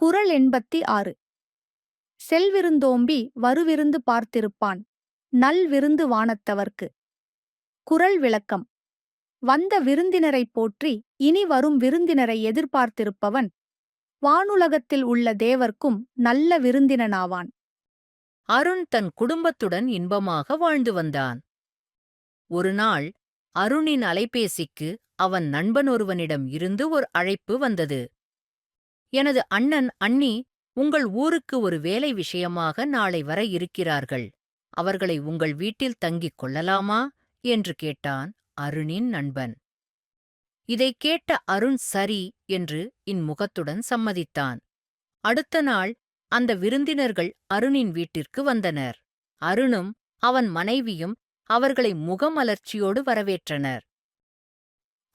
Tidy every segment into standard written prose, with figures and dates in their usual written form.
குறள் 86. செல்விருந்தோம்பி வருவிருந்து பார்த்திருப்பான் நல்விருந்து வானத்தவர்க்கு. குறள் விளக்கம். வந்த விருந்தினரைப் போற்றி இனி வரும் விருந்தினரை எதிர்பார்த்திருப்பவன் வானுலகத்தில் உள்ள தேவர்க்கும் நல்ல விருந்தினனாவான். அருண் தன் குடும்பத்துடன் இன்பமாக வாழ்ந்து வந்தான். ஒருநாள் அருணின் அலைபேசிக்கு அவன் நண்பனொருவனிடம் இருந்து ஒரு அழைப்பு வந்தது. எனது அண்ணன் அண்ணி உங்கள் ஊருக்கு ஒரு வேலை விஷயமாக நாளை வர இருக்கிறார்கள். அவர்களை உங்கள் வீட்டில் தங்கிக் கொள்ளலாமா என்று கேட்டான் அருணின் நண்பன். இதைக் கேட்ட அருண் சரி என்று இன்முகத்துடன் சம்மதித்தான். அடுத்த நாள் அந்த விருந்தினர்கள் அருணின் வீட்டிற்கு வந்தனர். அருணும் அவன் மனைவியும் அவர்களை முகமலர்ச்சியோடு வரவேற்றனர்.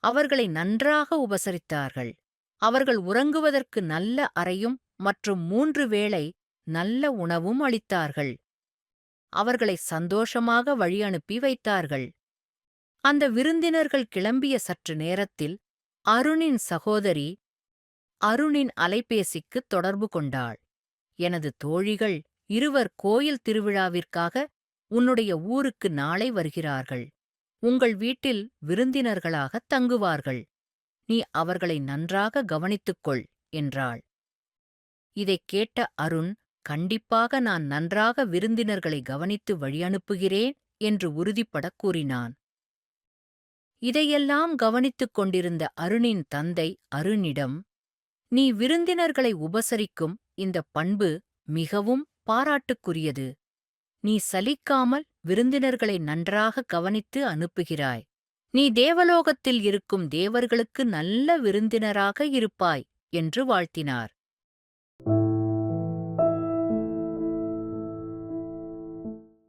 அவர்களை நன்றாக உபசரித்தார்கள். அவர்கள் உறங்குவதற்கு நல்ல அறையும் மற்றும் 3 வேளை நல்ல உணவும் அளித்தார்கள். அவர்களை சந்தோஷமாக வழியனுப்பி வைத்தார்கள். அந்த விருந்தினர்கள் கிளம்பிய சற்று நேரத்தில் அருணின் சகோதரி அருணின் அலைபேசிக்குத் தொடர்பு கொண்டாள். எனது தோழிகள் இருவர் கோயில் திருவிழாவிற்காக உன்னுடைய ஊருக்கு நாளை வருகிறார்கள். உங்கள் வீட்டில் விருந்தினர்களாகத் தங்குவார்கள். நீ அவர்களை நன்றாக கவனித்துக்கொள் என்றாள். இதைக் கேட்ட அருண், கண்டிப்பாக நான் நன்றாக விருந்தினர்களை கவனித்து வழியனுப்புகிறேன் என்று உறுதிப்படக் கூறினான். இதையெல்லாம் கவனித்துக் கொண்டிருந்த அருணின் தந்தை அருணிடம், நீ விருந்தினர்களை உபசரிக்கும் இந்தப் பண்பு மிகவும் பாராட்டுக்குரியது. நீ சலிக்காமல் விருந்தினர்களை நன்றாக கவனித்து அனுப்புகிறாய். நீ தேவலோகத்தில் இருக்கும் தேவர்களுக்கு நல்ல விருந்தினராக இருப்பாய் என்று வாழ்த்தினார்.